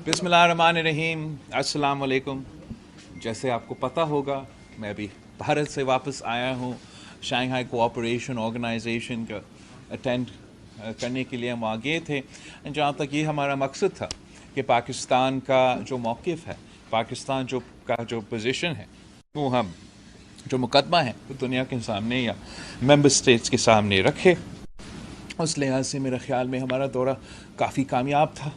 بسم اللہ الرحمن الرحیم. السلام علیکم. جیسے آپ کو پتہ ہوگا میں ابھی بھارت سے واپس آیا ہوں. شنگھائی کوآپریشن آرگنائزیشن کا اٹینڈ کرنے کے لیے ہم وہاں گئے تھے. جہاں تک یہ ہمارا مقصد تھا کہ پاکستان کا جو موقف ہے, پاکستان کا جو پوزیشن ہے, وہ ہم جو مقدمہ ہے وہ دنیا کے سامنے یا ممبر اسٹیٹس کے سامنے رکھے. اس لحاظ سے میرے خیال میں ہمارا دورہ کافی کامیاب تھا.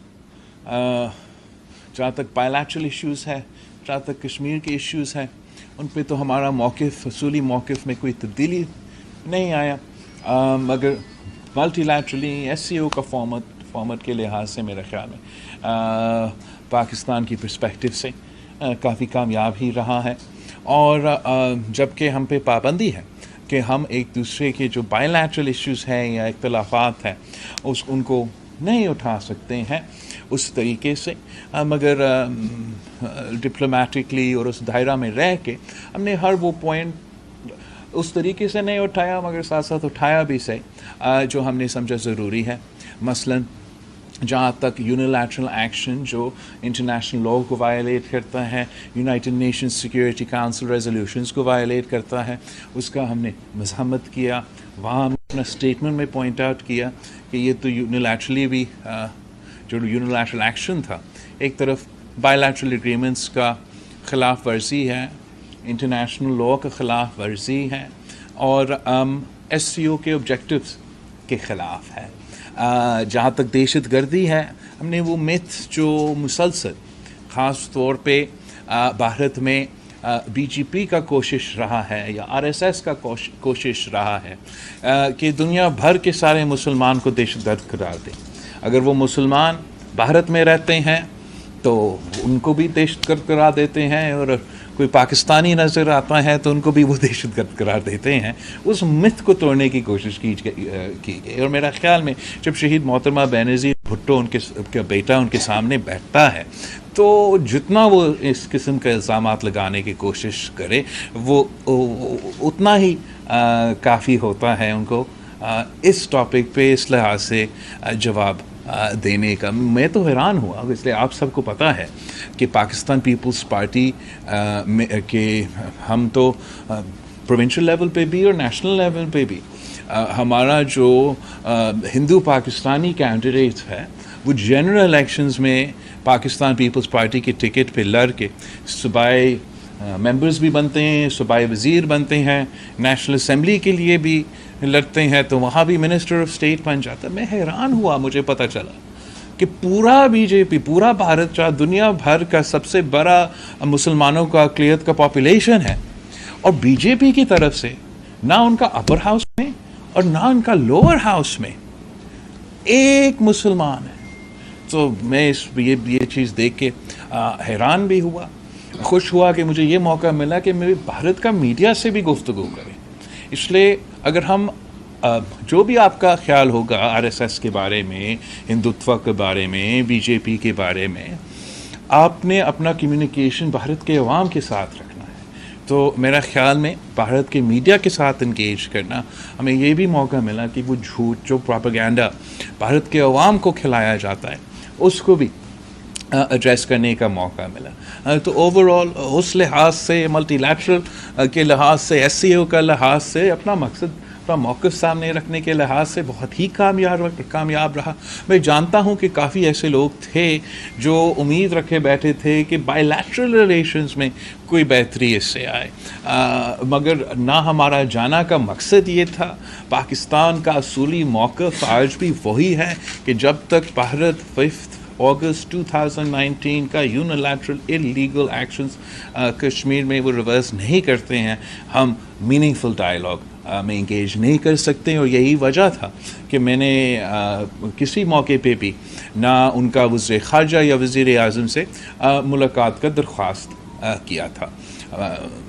جہاں تک بائیلیٹرل ایشوز ہے, جہاں تک کشمیر کے ایشوز ہیں, ان پہ تو ہمارا موقف, اصولی موقف میں کوئی تبدیلی نہیں آیا. مگر ملٹی لیٹرلی ایس سی او کا فارمیٹ کے لحاظ سے میرے خیال میں پاکستان کی پرسپیکٹو سے کافی کامیاب ہی رہا ہے. اور جبکہ ہم پہ پابندی ہے کہ ہم ایک دوسرے کے جو بائیلیٹرل ایشوز ہیں یا اختلافات ہیں ان کو نہیں اٹھا سکتے ہیں اس طریقے سے, مگر ڈپلومیٹکلی اور اس دائرہ میں رہ کے ہم نے ہر وہ پوائنٹ اس طریقے سے نہیں اٹھایا, مگر ساتھ ساتھ اٹھایا بھی صحیح جو ہم نے سمجھا ضروری ہے. مثلاً جہاں تک یونیلیٹرل ایکشن جو انٹرنیشنل لاء کو وائلیٹ کرتا ہے, United nations security council resolutions کو وائلیٹ کرتا ہے, اس کا ہم نے مذمت کیا. وہاں ہم نے اپنا اسٹیٹمنٹ میں پوائنٹ آؤٹ کیا کہ یہ تو یونیلیٹرلی بھی جو یونیلیٹرل ایکشن تھا ایک طرف بائیلیٹرل ایگریمنٹس کا خلاف ورزی ہے, انٹرنیشنل لاء کا خلاف ورزی ہے, اور ایس سی او کے آبجیکٹیوز کے خلاف ہے. جہاں تک دہشت گردی ہے, ہم نے وہ میتھ جو مسلسل خاص طور پہ بھارت میں بی جے پی کا کوشش رہا ہے یا آر ایس ایس کا کوشش رہا ہے کہ دنیا بھر کے سارے مسلمان کو دہشت گرد قرار دیں. اگر وہ مسلمان بھارت میں رہتے ہیں تو ان کو بھی دہشت گرد قرار دیتے ہیں, اور کوئی پاکستانی نظر آتا ہے تو ان کو بھی وہ دہشت گرد قرار دیتے ہیں. اس مت کو توڑنے کی کوشش کی گئی. اور میرا خیال میں جب شہید محترمہ بینظیر بھٹو ان کے بیٹا ان کے سامنے بیٹھتا ہے تو جتنا وہ اس قسم کے الزامات لگانے کی کوشش کرے وہ اتنا ہی کافی ہوتا ہے ان کو اس ٹاپک پہ اس لحاظ سے جواب دینے کا. میں تو حیران ہوا, اس لیے آپ سب کو پتہ ہے کہ پاکستان پیپلز پارٹی کہ ہم تو پروونشل لیول پہ بھی اور نیشنل لیول پہ بھی ہمارا جو ہندو پاکستانی کینڈیڈیٹ ہے وہ جنرل الیکشنز میں پاکستان پیپلز پارٹی کے ٹکٹ پہ لڑ کے صوبائی ممبرز بھی بنتے ہیں, صوبائی وزیر بنتے ہیں, نیشنل اسمبلی کے لیے بھی لڑتے ہیں, تو وہاں بھی منسٹر آف اسٹیٹ بن جاتا ہے. میں حیران ہوا, مجھے پتہ چلا کہ پورا بی جے پی, پورا بھارت چاہے دنیا بھر کا سب سے بڑا مسلمانوں کا اقلیت کا پاپولیشن ہے, اور بی جے پی کی طرف سے نہ ان کا اپر ہاؤس میں اور نہ ان کا لوور ہاؤس میں ایک مسلمان ہے. تو میں یہ چیز دیکھ کے حیران بھی ہوا, خوش ہوا کہ مجھے یہ موقع ملا کہ میں بھارت کا میڈیا سے بھی گفتگو کریں. اس لیے اگر ہم جو بھی آپ کا خیال ہوگا آر ایس ایس کے بارے میں, ہندوتوا کے بارے میں, بی جے پی کے بارے میں, آپ نے اپنا کمیونیکیشن بھارت کے عوام کے ساتھ رکھنا ہے. تو میرا خیال میں بھارت کے میڈیا کے ساتھ انگیج کرنا, ہمیں یہ بھی موقع ملا کہ وہ جھوٹ جو پروپیگنڈا بھارت کے عوام کو کھلایا جاتا ہے اس کو بھی ایڈریس کرنے کا موقع ملا. تو اوور آل اس لحاظ سے, ملٹی لیٹرل کے لحاظ سے, ایس سی او کا لحاظ سے, اپنا مقصد, اپنا موقف سامنے رکھنے کے لحاظ سے بہت ہی کامیاب رہا. میں جانتا ہوں کہ کافی ایسے لوگ تھے جو امید رکھے بیٹھے تھے کہ بائی لیٹرل ریلیشنز میں کوئی بہتری اس سے آئے, مگر نہ ہمارا جانا کا مقصد یہ تھا. پاکستان کا اصولی موقف آج بھی وہی ہے کہ جب تک بھارت 5 اگست 2019 کا یونیلیٹرل اللیگل ایکشنز کشمیر میں وہ ریورس نہیں کرتے ہیں, ہم میننگ فل ڈائلاگ میں انگیج نہیں کر سکتے. اور یہی وجہ تھا کہ میں نے کسی موقع پہ بھی نہ ان کا وزیر خارجہ یا وزیر اعظم سے ملاقات کا درخواست کیا تھا,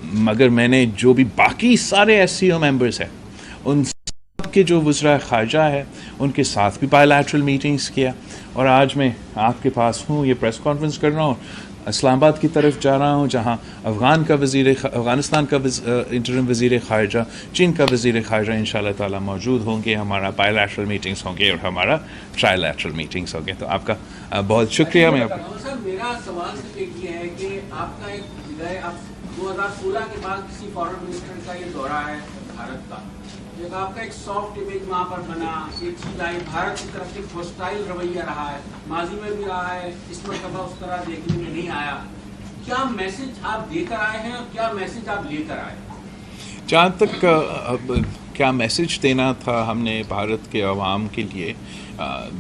مگر میں نے جو بھی باقی سارے ایس سی او ممبرس ہیں ان سب کے جو وزراء خارجہ ہے ان کے ساتھ بھی بائی لیٹرل میٹنگس کیا. اور آج میں آپ کے پاس ہوں, یہ پریس کانفرنس کر رہا ہوں, اسلام آباد کی طرف جا رہا ہوں جہاں افغانستان کا انٹرم وزیر خارجہ, چین کا وزیر خارجہ انشاءاللہ تعالی موجود ہوں گے. ہمارا بائی لیٹرل میٹنگس ہوں گے اور ہمارا ٹرائی لیٹرل میٹنگس ہوں گے. تو آپ کا بہت شکریہ. میں میرا سوال صرف ایک یہ ہے کہ آپ کا ایک گئے اب 2016 کے بعد کسی فارن منسٹر کا یہ دورہ ہے بھارت کا، ایک آپ کا ایک سافٹ امیج وہاں پر بنا، ایک چیز آئی بھارت کی طرف سے ہوسٹائل رویہ رہا ہے، ماضی میں بھی رہا ہے، اس مرتبہ اس طرح دیکھنے میں نہیں آیا. کیا میسج آپ دے کر آئے ہیں اور کیا میسج آپ لے کر آئے ہیں؟ جہاں تک کیا میسج دینا تھا ہم نے بھارت کے عوام کے لیے،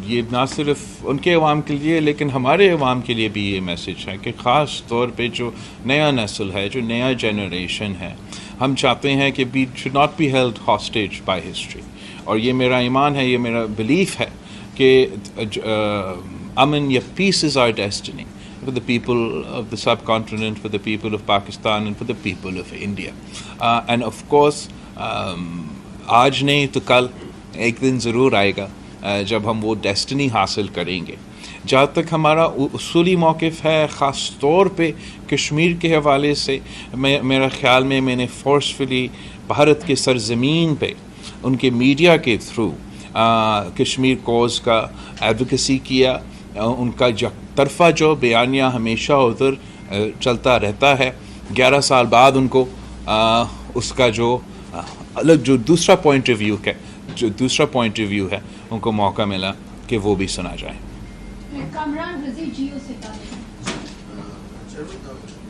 یہ نہ صرف ان کے عوام کے لیے لیکن ہمارے عوام کے لیے بھی یہ میسج ہے کہ خاص طور پہ جو نیا نسل ہے، جو نیا جنریشن ہے، ہم چاہتے ہیں کہ we should not be held hostage by history. اور یہ میرا ایمان ہے، یہ میرا بلیف ہے کہ امن یا peace is our destiny for the people of the subcontinent, for the people of Pakistan and for the people of India. And of course آج نہیں تو کل ایک دن ضرور آئے گا جب ہم وہ ڈیسٹنی حاصل کریں گے. جہاں تک ہمارا اصولی موقف ہے خاص طور پہ کشمیر کے حوالے سے، میرا خیال میں نے فورسفلی بھارت کے سرزمین پہ ان کے میڈیا کے تھرو کشمیر کوز کا ایڈوکیسی کیا. ان کا یک طرفہ جو بیانیہ ہمیشہ ادھر چلتا رہتا ہے. 11 سال بعد ان کو اس کا جو الگ جو دوسرا پوائنٹ آف ویو ہے ان کو موقع ملا کہ وہ بھی سنا جائے. کامران رضی جیو سے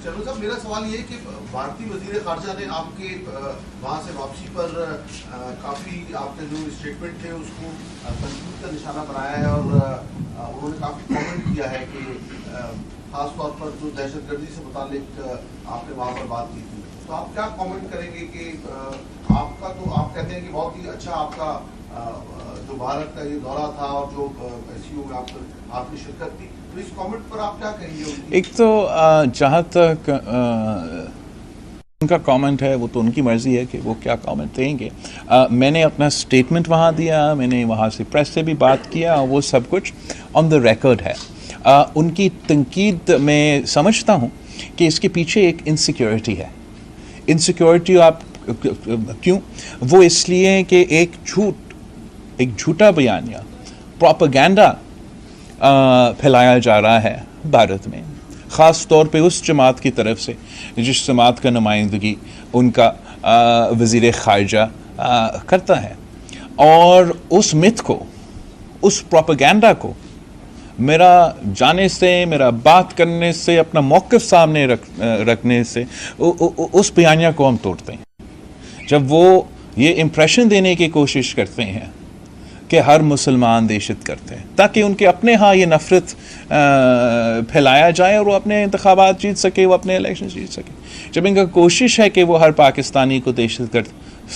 چلو صاحب، میرا سوال یہ ہے کہ بھارتی وزیر خارجہ نے آپ کے وہاں سے واپسی پر کافی آپ کے جو اسٹیٹمنٹ تھے اس کو تنقید کا نشانہ بنایا ہے، اور انہوں نے کافی کامنٹ کیا ہے کہ خاص طور پر جو دہشت گردی سے متعلق آپ نے وہاں پر بات کی تھی. تو آپ کیا کامنٹ کریں گے کہ آپ کا تو آپ کہتے ہیں کہ بہت ہی اچھا آپ کا جو بھارت کا یہ دورہ تھا اور جو ایس سی او میں آپ کی شرکت تھی، تو اس کامنٹ پر آپ کیا کہیں گے؟ ایک تو جہاں تک ان کا کامنٹ ہے وہ تو ان کی مرضی ہے کہ وہ کیا کامنٹ دیں گے. میں نے اپنا اسٹیٹمنٹ وہاں دیا، میں نے وہاں سے پریس سے بھی بات کیا، وہ سب کچھ آن دا ریکارڈ ہے. ان کی تنقید میں سمجھتا ہوں کہ اس کے پیچھے ایک انسیکیورٹی ہے. انسیکیورٹی آپ کیوں؟ وہ اس لیے کہ ایک جھوٹا بیانیہ، پروپیگنڈا پھیلایا جا رہا ہے بھارت میں، خاص طور پہ اس جماعت کی طرف سے جس جماعت کا نمائندگی ان کا وزیر خارجہ کرتا ہے. اور اس مت کو، اس پروپیگنڈا کو میرا جانے سے، میرا بات کرنے سے، اپنا موقف سامنے رکھنے سے اس بیانیہ کو ہم توڑتے ہیں. جب وہ یہ امپریشن دینے کی کوشش کرتے ہیں کہ ہر مسلمان دہشت کرتے ہیں تاکہ ان کے اپنے ہاں یہ نفرت پھیلایا جائے اور وہ اپنے انتخابات جیت سکے، وہ اپنے الیکشن جیت سکے. جب ان کا کوشش ہے کہ وہ ہر پاکستانی کو دہشت گرد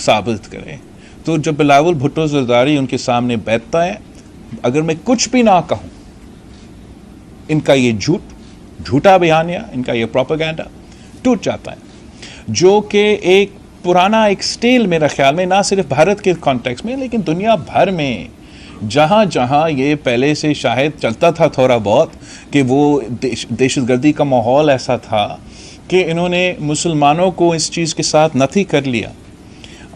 ثابت کرے، تو جب بلاول بھٹو زرداری ان کے سامنے بیٹھتا ہے، اگر میں کچھ بھی نہ کہوں، ان کا یہ جھوٹا بیانیہ، ان کا یہ پروپیگنڈا ٹوٹ جاتا ہے، جو کہ ایک پرانا ایک سٹیل میرا خیال میں نہ صرف بھارت کے کانٹیکس میں لیکن دنیا بھر میں جہاں جہاں یہ پہلے سے شاید چلتا تھا تھوڑا بہت کہ وہ دہشت گردی کا ماحول ایسا تھا کہ انہوں نے مسلمانوں کو اس چیز کے ساتھ نتھی کر لیا،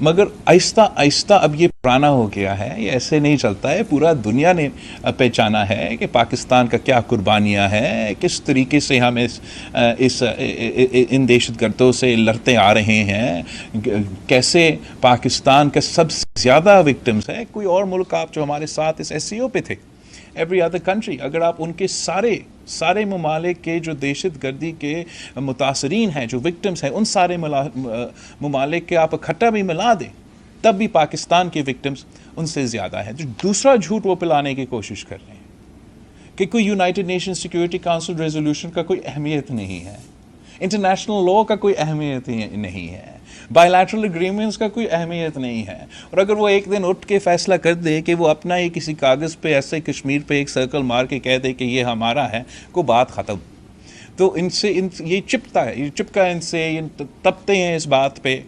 مگر آہستہ آہستہ اب یہ پرانا ہو گیا ہے. یہ ایسے نہیں چلتا ہے. پورا دنیا نے پہچانا ہے کہ پاکستان کا کیا قربانیاں ہیں، کس طریقے سے ہم ان دہشت گردوں سے لڑتے آ رہے ہیں، کیسے پاکستان کا سب سے زیادہ وکٹمز ہے. کوئی اور ملک آپ جو ہمارے ساتھ اس ایس سی او پہ تھے، ایوری ادر کنٹری، اگر آپ ان کے سارے ممالک کے جو دہشت گردی کے متاثرین ہیں، جو وکٹمز ہیں، ان سارے ممالک کے آپ اکٹھا بھی ملا دیں، تب بھی پاکستان کے وکٹمز ان سے زیادہ ہیں. جو دوسرا جھوٹ وہ پلانے کی کوشش کر رہے ہیں کہ کوئی United nation security council resolution کا کوئی اہمیت نہیں ہے، انٹرنیشنل لا کا کوئی اہمیت نہیں ہے، بائی لیٹرل اگریمنٹس کا کوئی اہمیت نہیں ہے. اور اگر وہ ایک دن اٹھ کے فیصلہ کر دے کہ وہ اپنا ہی کسی کاغذ پہ ایسے کشمیر پہ ایک سرکل مار کے کہہ دے کہ یہ ہمارا ہے، کو بات ختم. تو یہ چپتا ہے، یہ چپکا ان سے، یہ تپتے ہیں اس بات پہ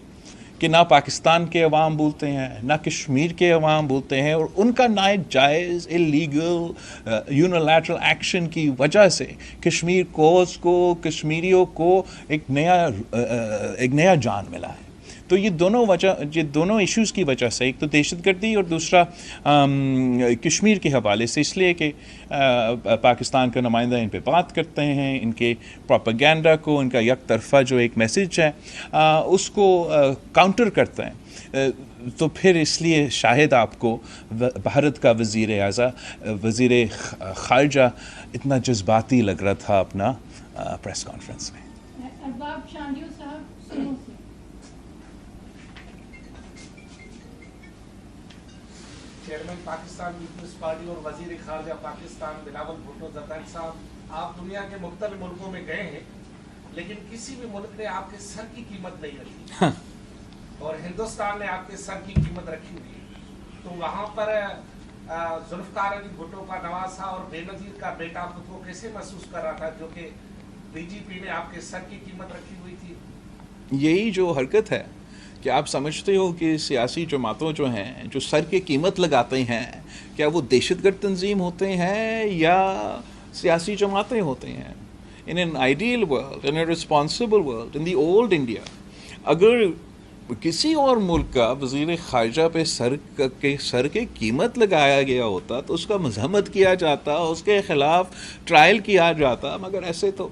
کہ نہ پاکستان کے عوام بولتے ہیں، نہ کشمیر کے عوام بولتے ہیں، اور ان کا ناجائز اللیگل یونیلیٹرل ایکشن کی وجہ سے کشمیر کوز کو، کشمیریوں کو ایک نیا جان ملا ہے. تو یہ دونوں ایشوز کی وجہ سے، ایک تو دہشت گردی اور دوسرا کشمیر کے حوالے سے، اس لیے کہ پاکستان کا نمائندہ ان پہ بات کرتے ہیں، ان کے پروپیگنڈا کو، ان کا یک طرفہ جو ایک میسج ہے اس کو کاؤنٹر کرتے ہیں، تو پھر اس لیے شاید آپ کو بھارت کا وزیر خارجہ اتنا جذباتی لگ رہا تھا اپنا پریس کانفرنس میں۔ ارباب چانڈیو صاحب سنو سے۔ چیئرمین پاکستان پیپلز پارٹی اور وزیر خارجہ پاکستان بلاول بھٹو زرداری صاحب، آپ دنیا کے مختلف ملکوں میں گئے ہیں، لیکن کسی بھی ملک نے آپ کے سر کی قیمت نہیں رکھی اور ہندوستان نے آپ کے سر کی قیمت رکھی ہوئی ہے۔ تو وہاں پر ذوالفقار علی بھٹو کا نواسا اور بے نظیر کا بیٹا خود کو کیسے محسوس کر رہا تھا جو کہ ڈی جی پی نے آپ کے سر کی قیمت رکھی ہوئی تھی؟ یہی جو حرکت ہے کہ آپ سمجھتے ہو کہ سیاسی جماعتوں جو ہیں جو سر کی قیمت لگاتے ہیں، کیا وہ دہشت گرد تنظیم ہوتے ہیں یا سیاسی جماعتیں ہوتے ہیں؟ In an ideal world, in a responsible world, in the old India, اگر کسی اور ملک کا وزیر خارجہ پہ سر کے قیمت لگایا گیا ہوتا تو اس کا مذمت کیا جاتا، اس کے خلاف ٹرائل کیا جاتا، مگر ایسے تو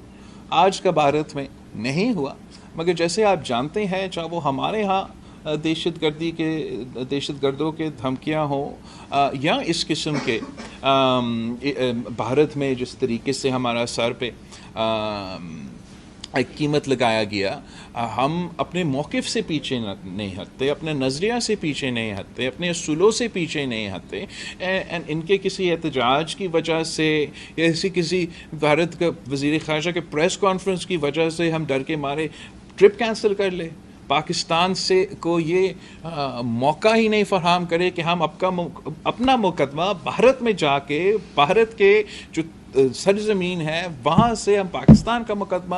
آج کا بھارت میں نہیں ہوا۔ مگر جیسے آپ جانتے ہیں، چاہے وہ ہمارے ہاں دہشت گردوں کے دھمکیاں ہوں یا اس قسم کے بھارت میں جس طریقے سے ہمارا سر پہ ایک قیمت لگایا گیا، ہم اپنے موقف سے پیچھے نہیں ہٹتے، اپنے نظریہ سے پیچھے نہیں ہٹتے، اپنے اصولوں سے پیچھے نہیں ہٹتے۔ ان کے کسی احتجاج کی وجہ سے یا کسی بھارت کا وزیر خارجہ کے پریس کانفرنس کی وجہ سے ہم ڈر کے مارے ٹرپ کینسل کر لیں، پاکستان سے کو یہ موقع ہی نہیں فراہم کرے کہ ہم اپنا مقدمہ بھارت میں جا کے، بھارت کے جو سرزمین ہے وہاں سے ہم پاکستان کا مقدمہ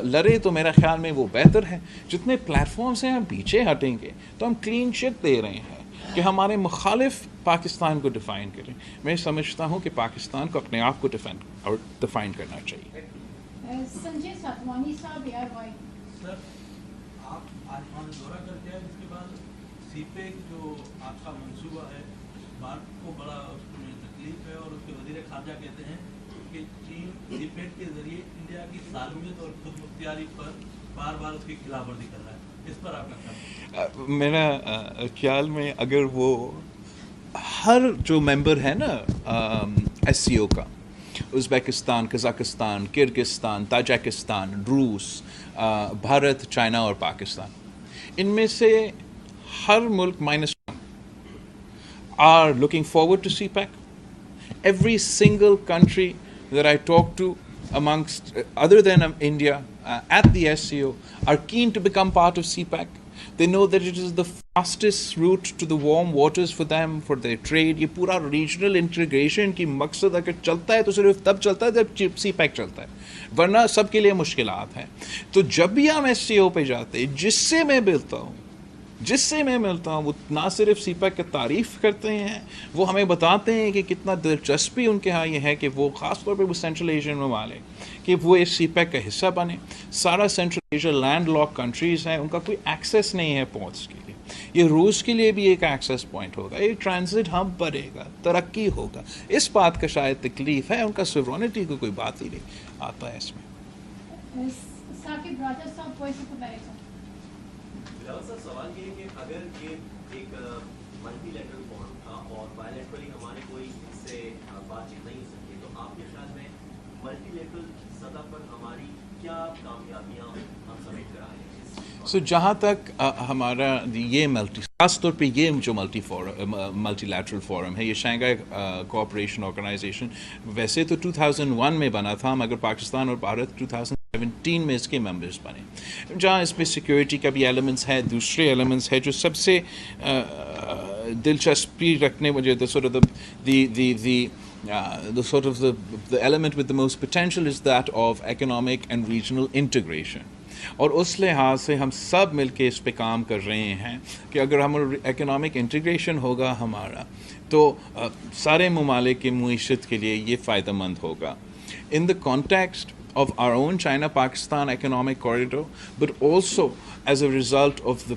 لڑے، تو میرا خیال میں وہ بہتر ہے۔ جتنے پلیٹ فارم سے ہم پیچھے ہٹیں گے تو ہم کلین چٹ دے رہے ہیں کہ ہمارے مخالف پاکستان کو ڈیفائن کریں۔ میں سمجھتا ہوں کہ پاکستان کو اپنے آپ کو ڈیفائن کرنا چاہیے۔ سنجے ساتوانی صاحب، ایئر وائی۔ سر، آپ آج وہاں دورہ کر کے آئے، اس کے بعد سی پیک جو آپ کا منصوبہ ہے، بھارت کو بڑا اس میں تکلیف ہے اور اس کے وزیر خارجہ کہتے ہیں کہ چین سی پیک کے ذریعے انڈیا کی سالمیت اور خود مختاری پر بار بار اس کی خلاف ورزی کر رہا ہے، اس پر آپ کا خیال؟ میرا خیال میں اگر وہ ہر جو ممبر ہے نا ایس سی او کا، ازبیکستان، قزاقستان، کرگستان، تاجکستان، روس، بھارت، چائنا اور پاکستان، ان میں سے ہر ملک -1 are looking forward to CPEC. Every single country that I talk to amongst other than India at the SCO are keen to become part of CPEC. They know that it is the fastest route to the warm waters for them, for their trade. یہ پورا regional integration کی مقصد اگر چلتا ہے تو صرف تب چلتا ہے جب سی پیک چلتا ہے، ورنہ سب کے لیے مشکلات ہیں۔ تو جب بھی ہم ایس سی او پہ جاتے، جس سے میں ملتا ہوں وہ نہ صرف سی پیک کی تعریف کرتے ہیں، وہ ہمیں بتاتے ہیں کہ کتنا دلچسپی ان کے ہاں یہ ہے کہ وہ خاص طور پہ وہ سینٹرل ایشین ممالک کہ وہ اس سی پیک کا حصہ بنے۔ سارا central Asia land lock countries ہیں، ان کا کوئی ایکسیس نہیں ہے پورٹس کے لیے۔ یہ روس کے لیے بھی ایک ایکسیس پوائنٹ ہوگا، ایک ٹرانزٹ ہب بڑھے گا، ترقی ہوگا۔ اس بات کا شاید تکلیف ہے، ان کا سورونٹی کو کوئی بات ہی نہیں آتا ہے اس میں۔ ثاقب راجہ صاحب، وائس آف امریکہ۔ سر، سوال یہ ہے کہ اگر یہ ایک ملٹی لیٹرل فورم تھا اور بائیلیٹرلی ہمارے کوئی اس سے بات چیت نہیں ہو سکتی، تو آپ کے خیال میں ملٹی لیٹرل سطح پر ہماری کیا کامیابیاں ہم سمیٹ کر آئے ہیں؟ سو جہاں تک ہمارا یہ خاص طور پہ یہ جو ملٹی لیٹرل فورم ہے، یہ شنگھائی کوآپریشن آرگنائزیشن ویسے تو 2001 میں بنا تھا، مگر پاکستان اور بھارت 2017 میں اس کے ممبرز بنے، جہاں اس میں سیکیورٹی کا بھی ایلیمنٹس ہے، دوسرے ایلیمنٹس ہے جو سب سے دلچسپی رکھنے مجھے the element with the most potential is that of economic and regional integration. اور اس لحاظ سے ہم سب مل کے اس پہ کام کر رہے ہیں کہ اگر ہم اکنامک انٹیگریشن ہوگا ہمارا تو سارے ممالک کی معیشت کے لیے یہ فائدہ مند ہوگا۔ In the context of our own China-Pakistan economic corridor, but also as a result of the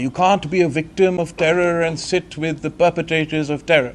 you can't be a victim of terror and sit with the perpetrators of terror.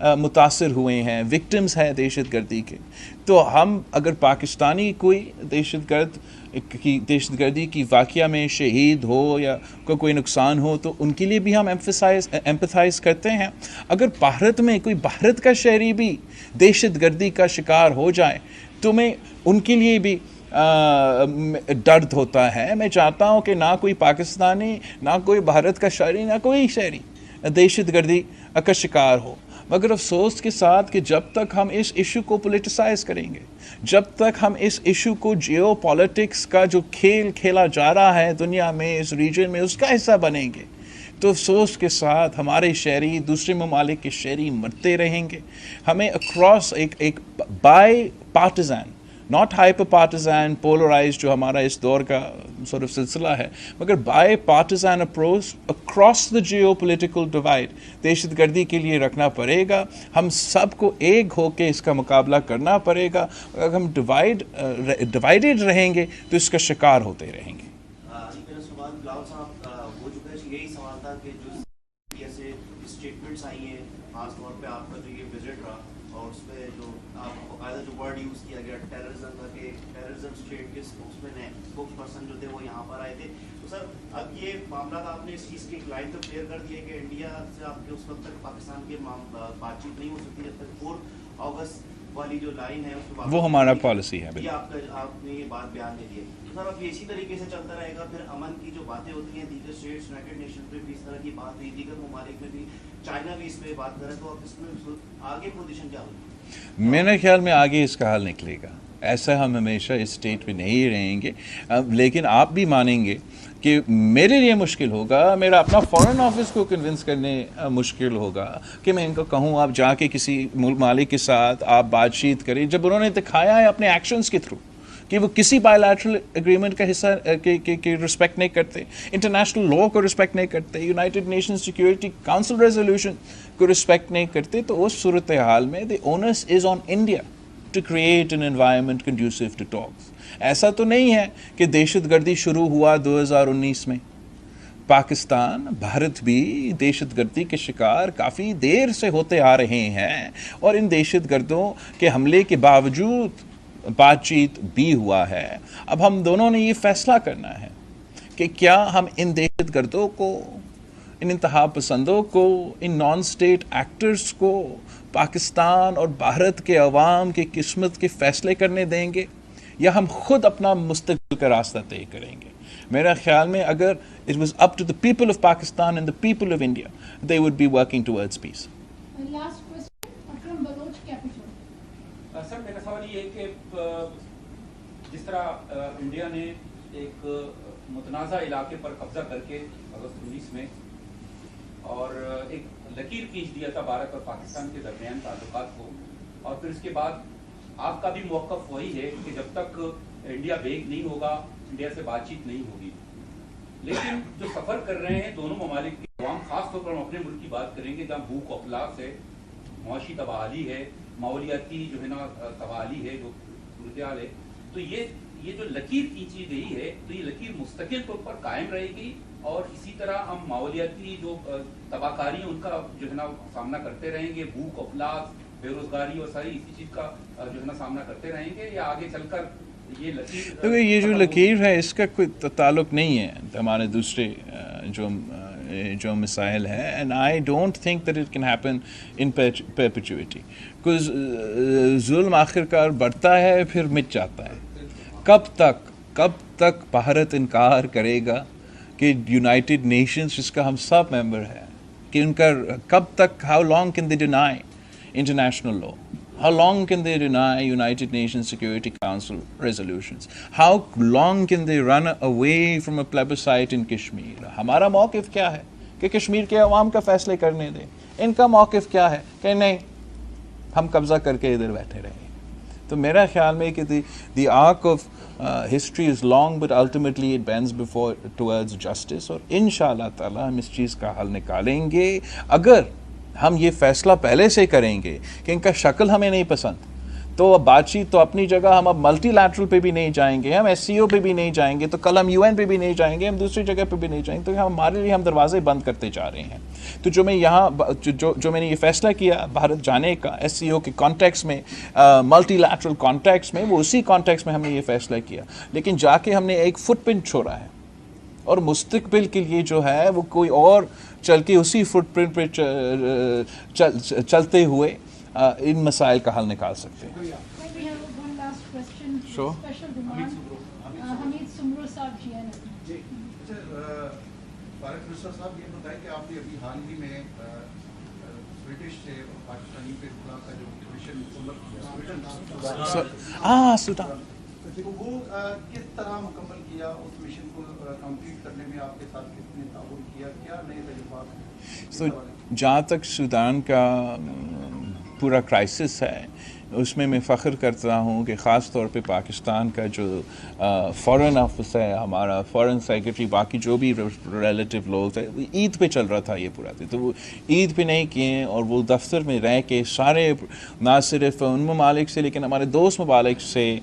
متاثر ہوئے ہیں, وکٹمز ہیں دہشت گردی کے. تو ہم اگر پاکستانی کوئی دہشت گردی کی واقعہ میں شہید ہو یا کوئی نقصان ہو تو ان کے لیے بھی ہم ایمپتھائز کرتے ہیں. اگر بھارت میں کوئی بھارت کا شہری بھی دہشت گردی کا شکار ہو جائے تو میں ان کے لیے بھی درد ہوتا ہے. میں چاہتا ہوں کہ نہ کوئی پاکستانی, نہ کوئی بھارت کا شہری, نہ کوئی شہری دہشت گردی کا شکار ہو. مگر افسوس کے ساتھ کہ جب تک ہم اس ایشو کو پولیٹیسائز کریں گے, جب تک ہم اس ایشو کو جیو پالیٹکس کا جو کھیل کھیلا جا رہا ہے دنیا میں, اس ریجن میں, اس کا حصہ بنیں گے, تو افسوس کے ساتھ ہمارے شہری دوسرے ممالک کے شہری مرتے رہیں گے. ہمیں اکراس ایک bipartisan, not hyper partisan polarize جو ہمارا اس دور کا سort of سلسلہ ہے, مگر bipartisan approach across the geopolitical divide دہشت گردی کے لیے رکھنا پڑے گا. ہم سب کو ایک ہو کے اس کا مقابلہ کرنا پڑے گا. اگر ہم ڈیوائڈیڈ رہیں گے تو اس کا شکار ہوتے رہیں گے. میرا سوال بلاول صاحب ہو چکا ہے, یہی سوال تھا کہ جو انڈیا سے اسٹیٹمنٹس آئی ہیں, خاص طور پہ آپ کا جو یہ وزٹ رہا اور اس میں جو آپ باقاعدہ جو ورڈ یوز کیا گیا ٹیررزم کا, کہ ٹیررزم اسٹیٹ کے اسپوکس پرسن جو تھے وہ یہاں پر آئے تھے. تو سر اب یہ معاملات آپ نے اس چیز کی ایک لائن تو کلیئر کر دی ہے کہ انڈیا سے آپ کے اس وقت تک پاکستان کی بات چیت نہیں ہو سکتی جب تک 4 اگست والی جو لائن ہے وہ ہمارا پالیسی ہے. یہ آپ نے یہ بات بیان دے دی ہے. تو سر اب یہ اسی طریقے سے چلتا رہے گا, پھر امن کی جو باتیں ہوتی ہیں دیگر اسٹیٹس یونائٹیڈ نیشن پہ بھی اس طرح کی بات ہوئی, دیگر ممالک میں بھی, چائنا بھی اس پہ بات کرے, تو اب اس میں آگے پوزیشن کیا ہوگی؟ میرے خیال میں آگے اس کا حل نکلے گا. ایسا ہم ہمیشہ اس اسٹیٹ میں نہیں رہیں گے, لیکن آپ بھی مانیں گے کہ میرے لیے مشکل ہوگا, میرا اپنا فورن آفس کو کنونس کرنے مشکل ہوگا کہ میں ان کو کہوں آپ جا کے کسی مالک کے ساتھ آپ بات چیت کریں, جب انہوں نے دکھایا ہے اپنے ایکشنز کے تھرو کہ وہ کسی بائی لیٹرل اگریمنٹ کا حصہ کی رسپیکٹ نہیں کرتے, انٹرنیشنل لا کو رسپیکٹ نہیں کرتے, United nation security council resolution کو رسپیکٹ نہیں کرتے. تو اس صورتحال میں the onus is on India to create an environment conducive to talks. ایسا تو نہیں ہے کہ دہشت گردی شروع ہوا 2019 میں. پاکستان, بھارت بھی دہشت گردی کے شکار کافی دیر سے ہوتے آ رہے ہیں, اور ان دہشت گردوں کے حملے کے باوجود بات چیت بھی ہوا ہے. اب ہم دونوں نے یہ فیصلہ کرنا ہے کہ کیا ہم ان دہشت گردوں کو, ان انتہا پسندوں کو, ان نان اسٹیٹ ایکٹرز کو پاکستان اور بھارت کے عوام کی قسمت کے فیصلے کرنے دیں گے, یا ہم خود اپنا مستقبل کا راستہ طے کریں گے. میرا خیال میں اگر it was up to the people of Pakistan and the people of India, they would be working towards peace. Last question, Akram Baloch, Capital. سر میرا سوال یہ ہے کہ جس طرح انڈیا نے ایک متنازع علاقے پر قبضہ کر کے اگست 19 میں اور ایک لکیر کھینچ دیا تھا بھارت اور پاکستان کے درمیان تعلقات کو, اور پھر اس کے بعد آپ کا بھی موقف وہی ہے کہ جب تک انڈیا بیک نہیں ہوگا انڈیا سے بات چیت نہیں ہوگی. لیکن جو سفر کر رہے ہیں دونوں ممالک کے عوام, خاص طور پر ہم اپنے ملک کی بات کریں گے جہاں بھوک و افلاس ہے, معاشی تباہی ہے, ماحولیاتی جو ہے نا تباہی ہے, جو صورتحال ہے, تو یہ جو لکیر کھینچی گئی ہے تو یہ لکیر مستقل طور پر قائم رہے گی, اور اسی طرح ہم ماحولیاتی جو تباہ کاری ان کا جو ہے نا سامنا کرتے رہیں گے, بھوک افلاس, بے روزگاری اور ساری اسی چیز کا جو ہے نا سامنا کرتے رہیں گے, یا آگے چل کر یہ لکیر یہ جو لکیر ہے اس کا کوئی تعلق نہیں ہے ہمارے دوسرے جو مسائل ہیں, and I don't think that it can happen in perpetuity. کچھ ظلم آخرکار بڑھتا ہے پھر مٹ جاتا ہے. کب تک بھارت انکار کرے گا کہ یونائٹڈ نیشنز جس کا ہم سب ممبر ہیں, کہ ان کا کب تک, how long can they deny international law, how long can they deny United Nations Security Council resolutions, how long can they run away from a plebiscite in Kashmir. ہمارا موقف کیا ہے کہ کشمیر کے عوام کا فیصلے کرنے دیں, ان کا موقف کیا ہے کہ نہیں ہم قبضہ کر کے ادھر بیٹھے رہیں. تو میرا خیال میں کہ the arc of history is long but ultimately it bends towards justice, اور انشاءاللہ تعالی ہم اس چیز کا حل نکالیں گے. اگر ہم یہ فیصلہ پہلے سے کریں گے کہ ان کا شکل ہمیں نہیں پسند, تو بات چیت تو اپنی جگہ، ہم اب ملٹی لیٹرل پہ بھی نہیں جائیں گے، ہم SCO پہ بھی نہیں جائیں گے، تو کل ہم UN پہ بھی نہیں جائیں گے، ہم دوسری جگہ پہ بھی نہیں جائیں گے، تو ہمارے لیے ہم دروازے بند کرتے جا رہے ہیں. تو جو میں یہاں جو میں نے یہ فیصلہ کیا بھارت جانے کا SCO کے کانٹیکس میں، ملٹی لیٹرل کانٹیکس میں، وہ اسی کانٹیکس میں ہم نے یہ فیصلہ کیا. لیکن جا کے ہم نے ایک فٹ پرنٹ چھوڑا ہے، اور مستقبل کے لیے جو ہے وہ کوئی اور چل کے اسی فٹ پرنٹ پہ چلتے ہوئے ان مسائل کا حل نکال سکتے ہیں. We have one last question. Sure. Special demand. Hamid Sumru Saab GN. جی فارغ مصر صاحب یہ بتائیں کہ آپ نے ابھی حال ہی میں برٹش سے پاکستانی کے خلاف کا جو مشن سوڈان، تو وہ کس طرح مکمل کیا، اس مشن کو کمپلیٹ کرنے میں آپ کے ساتھ کس نے تعاون کیا، کیا نئے تجربات ہیں؟ جہاں تک سوڈان کا پورا کرائسس ہے اس میں فخر کرتا ہوں کہ خاص طور پہ پاکستان کا جو فورن آفس ہے، ہمارا فورن سیکرٹری، باقی جو بھی ریلیٹیو لوگ ہیں، عید پہ چل رہا تھا یہ پورا تو وہ عید پہ نہیں کیے، اور وہ دفتر میں رہ کے سارے نہ صرف ان ممالک سے لیکن ہمارے دوست ممالک سے،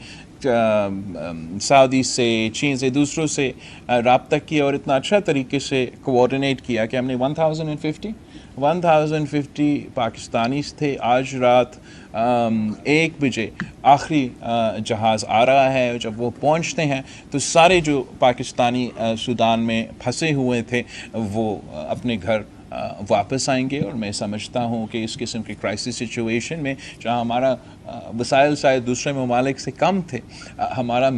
سعودی سے، چین سے، دوسروں سے رابطہ کیا، اور اتنا اچھا طریقے سے کوآرڈینیٹ کیا کہ ہم نے 1050 پاکستانیز تھے. آج رات 1 بجے آخری جہاز آ رہا ہے. جب وہ پہنچتے ہیں تو سارے جو پاکستانی سوڈان میں پھنسے ہوئے تھے وہ اپنے گھر واپس آئیں گے. اور میں سمجھتا ہوں کہ اس قسم کی کرائسس سچویشن میں جہاں ہمارا وسائل شاید دوسرے ممالک سے کم تھے، ہمارا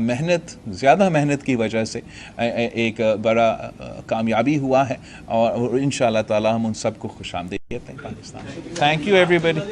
زیادہ محنت کی وجہ سے ایک بڑا کامیابی ہوا ہے، اور انشاءاللہ تعالی ہم ان سب کو خوش آمدید کہتے ہیں Pakistan. Thank you every body.